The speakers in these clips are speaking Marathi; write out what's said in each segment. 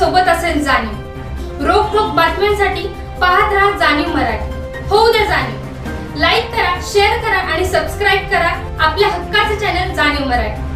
सोबत असेल जाणीव। रोखोक बातम्यांसाठी पाहत राहा जाणीव मराठी। होऊ द्या जाणीव। लाईक करा, शेअर करा आणि सबस्क्राईब करा आपल्या हक्काचे चॅनल जाणीव मराठी।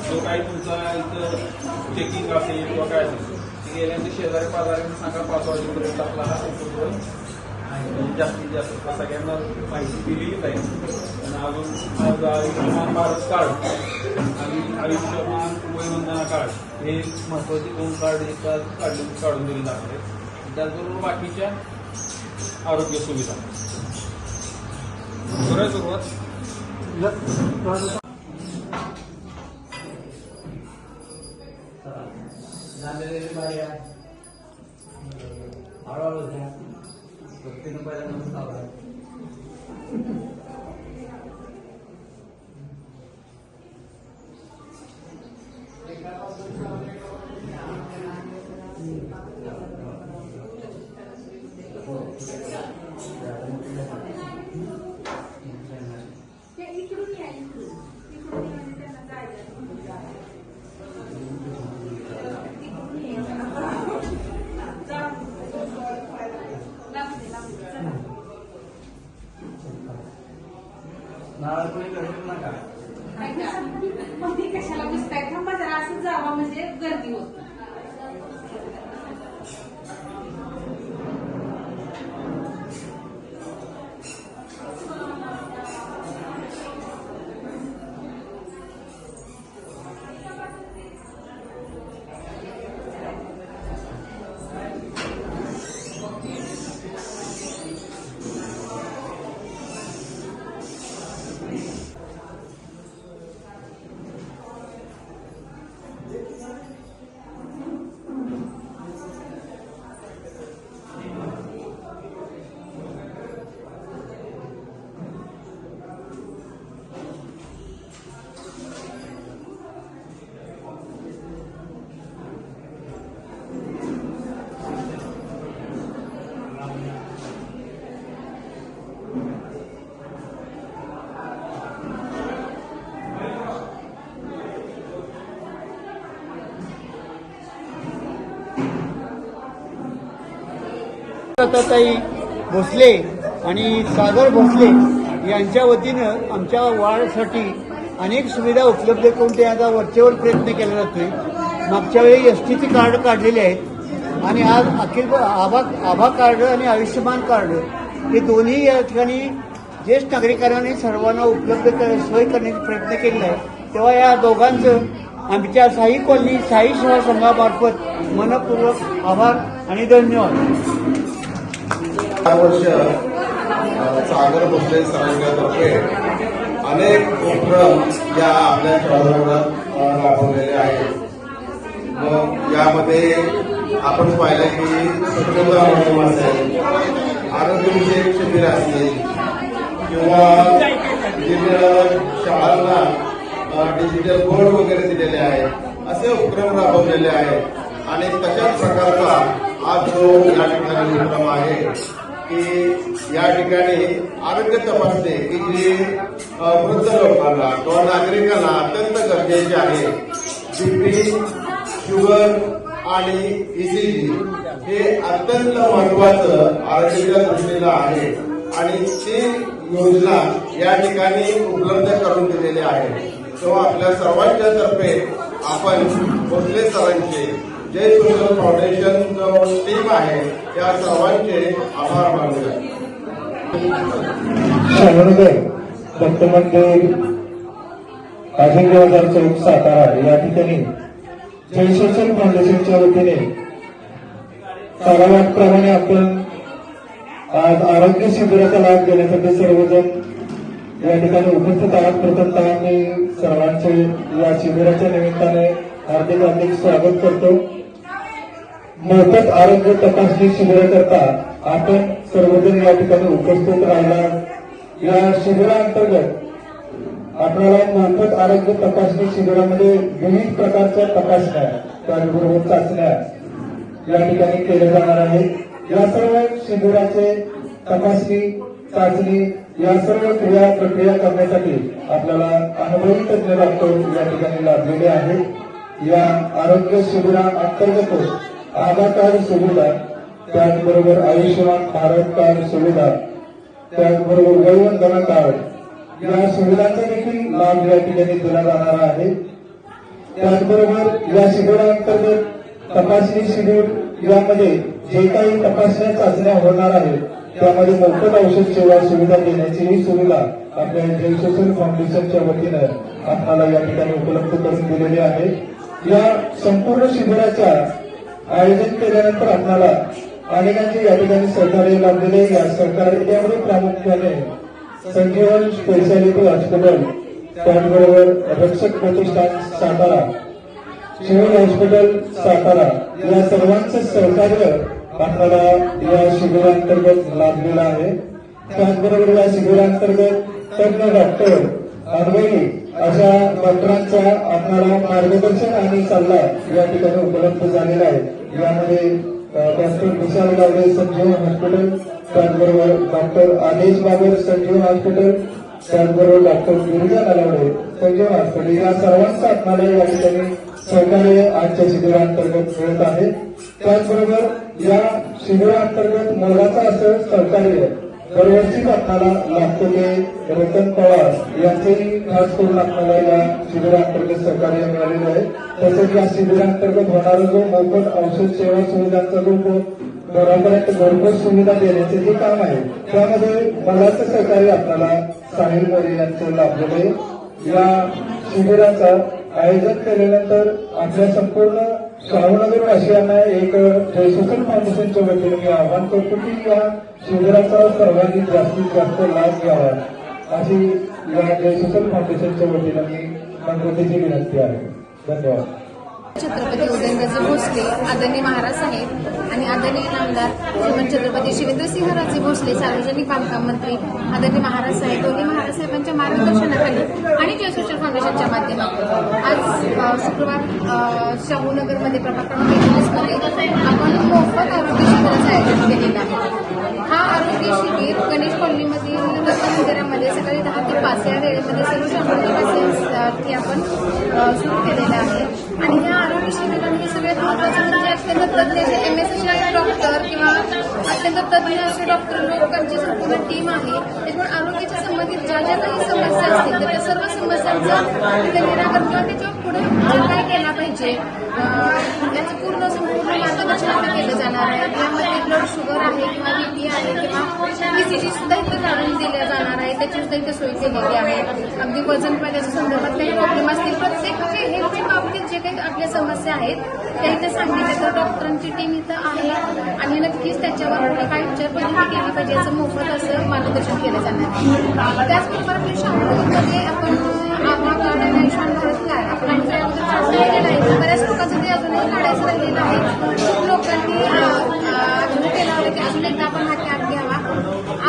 जो काही तुमचा इथं चेकिंग असेल किंवा काय असेल ते गेल्यानंतर शेजारी पाजाऱ्यांना सांगा 5 वाजेपर्यंत आपला हा उपक्रम जास्तीत जास्त सगळ्यांना माहिती दिली जाईल। आणि अजून आयुष्यमान भारत कार्ड आणि आयुष्यमान वयोवंदना कार्ड हे महत्वाचे 2 कार्ड काढून दिले जाणार आहेत। त्याचबरोबर बाकीच्या आरोग्य सुविधा सुरुवात हळूहळू घ्या भक्तीनं पहिला नमस्कार। कशाला बसताय? थांबा जरा, असं जावा म्हणजे गर्दी होत। ताई भोसले आणि सागर भोसले यांच्या वतीनं आमच्या वार्डसाठी अनेक सुविधा उपलब्ध करून त्याचा वरचेवर प्रयत्न केला जातोय। मागच्या वेळी एसटीची कार्ड काढलेली आहेत आणि आज अखिल आभा कार्ड आणि आयुष्यमान कार्ड हे दोन्ही या ठिकाणी ज्येष्ठ नागरिकांनी सर्वांना उपलब्ध सोय करण्याचा प्रयत्न केलेला आहे। तेव्हा या दोघांचं आमच्या साई कॉलनी साई सेवा संघामार्फत मनपूर्वक आभार आणि धन्यवाद। वर्ष सागर भोसले सरांच्यातर्फे अनेक उपक्रम या आपल्या शहरात राबवलेले आहेत। मग यामध्ये आपण पाहिलं की स्वच्छता मोहीम असेल, आरोग्यविषयक शिबिर असतील किंवा शाळांना डिजिटल बोर्ड वगैरे दिलेले आहेत, असे उपक्रम राबवलेले आहेत। आणि तशाच प्रकारचा आज जो या ठिकाणी उपक्रम आहे की या ठिकाणी आरोग्य तपासणी की जी वृद्ध लोकांना किंवा नागरिकांना अत्यंत गरजेची आहे। बीपी, शुगर आणि ईसीजी हे अत्यंत महत्वाचं आरोग्याच्या दृष्टीनं आहे आणि ती योजना या ठिकाणी उपलब्ध करून दिलेली आहे। तेव्हा आपल्या सर्वांच्या तर्फे आपण भोसले सरांचे जय सोशल फाउंडेशन जो टीम आहे त्या सर्वांचे आभार मानूया। दत्त मंदिर अजिंक्य बाजार चौक सातारा या ठिकाणी जय सोशल फाउंडेशनच्या वतीने ठरावाप्रमाणे आपण आज आरोग्य शिबिराचा लाभ घेण्यासाठी सर्वजण या ठिकाणी उपस्थित आहात. प्रथमतः मी सर्वांचे या शिबिराच्या निमित्ताने हार्दिक स्वागत करतो. मोफत आरोग्य तपासणी शिबिराकरता आपण सर्वजण या ठिकाणी उपस्थित राहिला. या शिबिराअंतर्गत आपल्याला मोफत आरोग्य तपासणी शिबिरामध्ये विविध प्रकारच्या तपासण्या त्याचबरोबर चाचण्या या ठिकाणी केल्या जाणार आहेत. या सर्व शिबिराचे तपासणी चाचणी या सर्व क्रिया प्रक्रिया करण्यासाठी आपल्याला अनुभवी तज्ञ डॉक्टर या ठिकाणी लाभलेले आहेत. या आरोग्य शिबिराअंतर्गत आधार कार्ड सुविधा त्याचबरोबर आयुष्यमान भारत कार्ड सुविधा त्याचबरोबर वयोवंदना कार्ड या सुविधांचा देखील लाभ या ठिकाणी दिला जाणार आहे. त्याचबरोबर या शिबिराअंतर्गत तपासणी शिबिर यामध्ये जे काही तपासण्या चाचण्या होणार आहेत त्यामध्ये मोफत औषध सेवा सुविधा देण्याची ही सुविधा आपल्या जय सोशल फाउंडेशनच्या वतीनं आपल्याला या ठिकाणी उपलब्ध करून दिलेली आहे. या संपूर्ण शिबिराच्या आयोजन केल्यानंतर आपल्याला अनेकांचे या ठिकाणी सहकार्य लाभलेले. या सहकार्यामध्ये प्रामुख्याने संजीवन स्पेशालिटी हॉस्पिटल त्याचबरोबर रक्षक प्रतिष्ठान सातारा, सिव्हिल हॉस्पिटल सातारा या सर्वांचं सहकार्य आपल्याला या शिबिरांतर्गत लाभलेलं आहे. त्याचबरोबर या शिबिरांतर्गत तज्ञ डॉक्टर अनुभवी अशा डॉक्टरांचा आपल्याला मार्गदर्शन आणि सल्ला या ठिकाणी उपलब्ध झालेला आहे. यामध्ये डॉक्टर विशाल गावडे संजीवन हॉस्पिटल त्याचबरोबर डॉक्टर आदेश बाबर संजीवन हॉस्पिटल त्याचबरोबर डॉक्टर गिरिजा नलावडे संजीवन हॉस्पिटल या सर्वांचं आपल्याला या ठिकाणी सहकार्य आजच्या शिबिरांतर्गत मिळत आहे. त्याचबरोबर या शिबिरांतर्गत मोलाचं असं सहकार्य दरवर्षीच आपल्याला लागतो ते रतन पवार यांचेही खास करून आपल्याला या शिबिरांतर्गत सहकार्य मिळालेलं आहे. तसेच या शिबिरांतर्गत होणारा जो मोफत औषध सेवा सुविधांचा जो घरापर्यंत घरपोच सुविधा देण्याचे जे काम आहे त्यामध्ये मोलाचं सहकार्य आपल्याला साहिल मोरे यांचं लाभलेलं आहे. या शिबिराचा आयोजन केल्यानंतर आपल्या संपूर्ण शाहूनगर वासियांना एक जय सोशल फाउंडेशनच्या वतीने मी आवाहन करतो की या शिबिराचा सर्वांनी जास्तीत जास्त लाभ घ्यावा अशी या जय सोशल फाउंडेशनच्या वतीने मी नम्रतेची विनंती आहे. धन्यवाद. छत्रपती उदयनराजे भोसले आदरणीय महाराज साहेब आणि आदरणीय नामदार श्रीमंत छत्रपती शिवेंद्रसिंहराजे भोसले सार्वजनिक बांधकाम मंत्री आदरणीय महाराज साहेब दोन्ही महाराज साहेबांच्या मार्गदर्शनाखाली आणि जय सोशल फाउंडेशनच्या माध्यमातून आज शुक्रवार शाहूनगरमध्ये प्रभाग क्रमांक 21 मध्ये आपण मोफत आरोग्य शिबिराचं आयोजन केलेलं आहे. हा आरोग्य शिबिर गणेश कॉलनीमधील दत्त मंदिरामध्ये सकाळी 10 ते 5 या वेळेमध्ये सर्व शाहूनगरवासियांसाठी आपण सुरू केलेलं आहे. आणि या आरोग्य शिबिरामध्ये सगळ्यात महत्त्वाचं म्हणजे अत्यंत तज्ञ असे MSc डॉक्टर किंवा अत्यंत तज्ञ असे डॉक्टर लोकांची संपूर्ण टीम आहे. त्याच्यामुळे आरोग्याच्या संबंधित ज्या ज्या काही समस्या असतील तर त्या सर्व समस्यांचं निराकरण किंवा त्याच्यावर पुढे काय केला पाहिजे याचं संपूर्ण मार्गदर्शन आता केलं जाणार आहे. यामध्ये ब्लड शुगर आहे किंवा BP आहे किंवा ECG सुद्धा इथे काढून दिल्या जाणार आहे. त्याची सुद्धा इथे सोय केलेली आहे. अगदी वजन पाण्याच्या संदर्भात काही प्रॉब्लेम असतील प्रत्येक हेल्थच्या बाबतीत जे काही आपल्या समस्या आहेत त्या इथे सांगितल्या तर डॉक्टरांची टीम इथं आहे आणि नक्कीच त्याच्यावर काही उपचार पद्धती केली पाहिजे याचं मोफत असं मार्गदर्शन केलं जाणार आहे. त्याचबरोबर आपल्या शाहूनगरमध्ये आपण आभा कार्ड आणि आयुष्यमान भारत कार्ड आपण आमच्या अगोदर चालू केलेलं आहे. बऱ्याच लोकांचं ते अजूनही काढायचं राहिलेलं आहे. खूप लोकांनी अजून केलं होतं की अजून एकदा आपण हा कॅम्प घ्यावा.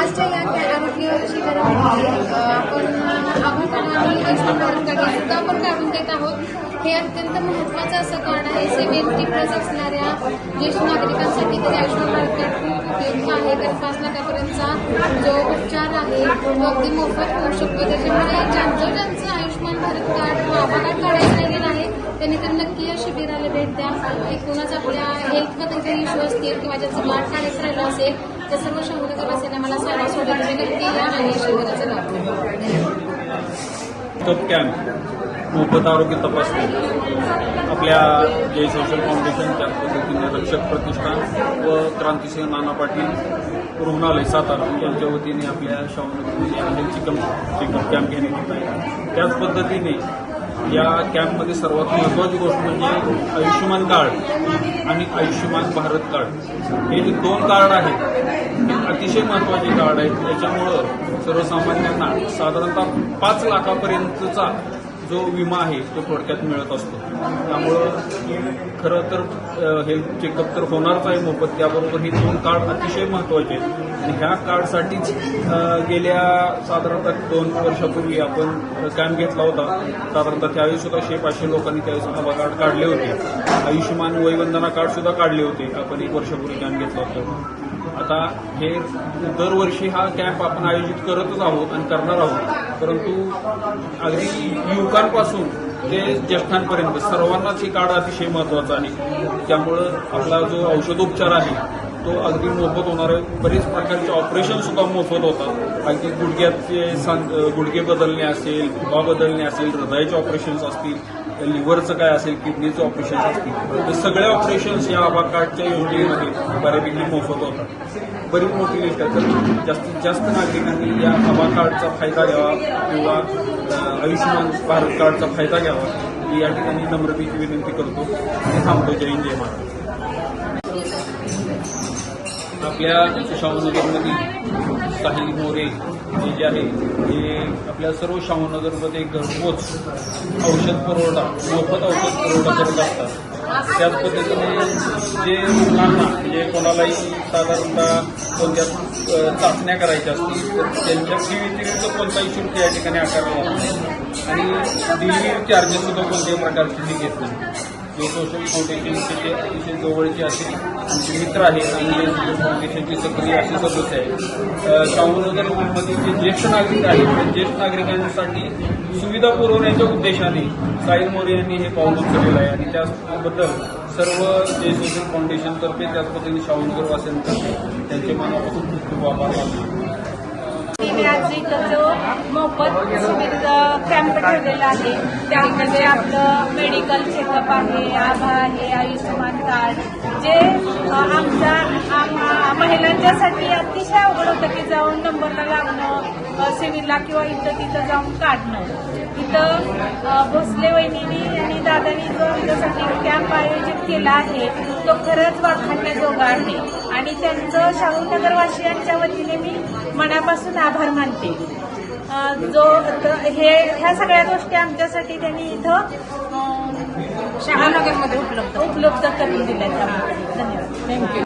आजच्या या आरोग्य शिबिरामध्ये आपण आभा कार्ड आणि आयुष्यमान भारत कार्ड सुद्धा आपण काढून देत आहोत. हे अत्यंत महत्त्वाचं असं कार्ड आहे. सेव्हिरिटी प्लस असणाऱ्या ज्येष्ठ नागरिकांसाठी तरी आयुष्यमान भारत कार्ड खूप उपयुक्त आहे. कारण 5 लाखापर्यंतचा जो उपचार आहे तो अगदी मोफत होऊ शकतो. त्याच्यामुळे ज्यांचं आयुष्यमान भारत कार्ड आभा कार्ड काढायचं राहिलेलं आहे त्यांनी तर नक्की या शिबिराला भेट द्या. एकूणच आपल्या हेल्थमध्ये काही इश्यू असतील किंवा ज्याचं कार्ड काढायचं राहिलं असेल तर सर्व शाहूनगरवासियांना मला सांगा सोबत नक्की या आणि या शिबिराचं लाभ कॅम्प मोफत आरोग्य तपासणी आपल्या जय सोशल फाउंडेशनच्या पद्धतीने रक्षक प्रतिष्ठान व क्रांतिसिंह नाना पाटील रुग्णालय सातारा यांच्या वतीने आपल्या शाहूनगरमध्ये चेकअप कॅम्प घेण्यात येत आहे. त्याच पद्धतीने या कॅम्पमध्ये सर्वात महत्त्वाची गोष्ट म्हणजे आयुष्यमान कार्ड आणि आयुष्यमान भारत कार्ड हे जे 2 कार्ड आहेत अतिशय महत्त्वाचे कार्ड आहेत. त्याच्यामुळं सर्वसामान्यांना साधारणतः 5 लाखापर्यंतचा जो विमा आहे तो थोडक्यात मिळत असतो. त्यामुळं खरं तर हेल्थ चेकअप तर होणारच आहे मोफत, त्याबरोबर हे 2 कार्ड अतिशय महत्त्वाचे आहेत. आणि ह्या कार्डसाठीच गेल्या साधारणतः 2 वर्षापूर्वी आपण कॅम्प घेतला होता. साधारणतः त्यावेळी सुद्धा 100-500 लोकांनी त्यावेळेस आभा कार्ड काढले होते. आयुष्यमान वयवंदना कार्ड सुद्धा काढले होते. आपण 1 वर्षापूर्वी कॅम्प घेतला होता. आता हे दरवर्षी हा कॅम्प आपण आयोजित करतच आहोत आणि करणार आहोत, परंतु अगदी युवकांपासून ते ज्येष्ठांपर्यंत सर्वांनाच हे कार्ड अतिशय महत्त्वाचं आहे. त्यामुळं आपला जो औषधोपचार आहे तो अगदी मोफत होणार आहे. बरेच प्रकारचे ऑपरेशन सुद्धा मोफत होतात. अगदी गुडघे बदलणे असेल, फुगा बदलणे असेल, हृदयाचे ऑपरेशन्स असतील, लिव्हरचं काय असेल, किडनीचं ऑपरेशन असतील, हे सगळे ऑपरेशन्स या आभा कार्डच्या योजनेमध्ये बऱ्यापैकी मोफत होतात. बरीच मोठी लिस्ट आहे. तर जास्तीत जास्त नागरिकांनी या आभा कार्डचा फायदा घ्यावा किंवा आयुष्यमान भारत कार्डचा फायदा घ्यावा ही या ठिकाणी नम्रतेची विनंती करतो आणि थांबतो. जय हिंद, जय महाराज. आपल्या शाहूनगरमध्ये साहिल मोरे हे जे आहे हे आपल्या सर्व शाहूनगरमध्ये घरपोच औषध पुरवठा, मोफत औषध पुरवठा करत असतात. त्याच पद्धतीने जे रुग्णांना म्हणजे कोणालाही साधारणतः कोणत्या चाचण्या करायच्या असतील तर त्यांच्या फी व्यतिरिक्त कोणताही शुल्क या ठिकाणी आकारला जात नाही आणि डिलिव्हरी चार्जेस सुद्धा कोणत्याही प्रकारचे ते घेत नाही. जे सोशल फाउंडेशनचे जे अतिशय जवळचे असे आमचे मित्र आहेत आणि सोशल फाउंडेशनचे सक्रिय असे सदस्य आहेत. शाहूनगरमध्ये जे ज्येष्ठ नागरिक आहेत त्या ज्येष्ठ नागरिकांसाठी सुविधा पुरवण्याच्या उद्देशाने साहिल मोरे यांनी हे पाऊल उचललेलं आहे आणि त्याबद्दल सर्व जे सोशल फाउंडेशनतर्फे त्याच पद्धतीने शाहूनगर वासियांतर्फे त्यांचे मनापासून खूप खूप आभार मानतो. मी आज इथं जो मोफत सुविधा कॅम्प ठेवलेला आहे त्यामध्ये आपलं मेडिकल चेकअप आहे, आभा आहे, आयुष्यमान कार्ड जे आमच्या महिलांच्यासाठी अतिशय अवघड होतं की जाऊन नंबरला लागणं सिव्हिलला किंवा इथं तिथं जाऊन काढणं. इथं भोसले वहिनींनी आणि दादांनी जो आमच्यासाठी कॅम्प आयोजित केला आहे तो खरंच वाखाणण्याजोगा आहे आणि त्यांचं शाहूनगरवासियांच्या वतीने मी मनापासून आभार मानते. ह्या सगळ्या गोष्टी आमच्यासाठी त्यांनी इथं शाहूनगरमध्ये उपलब्ध करून दिल्या. धन्यवाद. थँक्यू.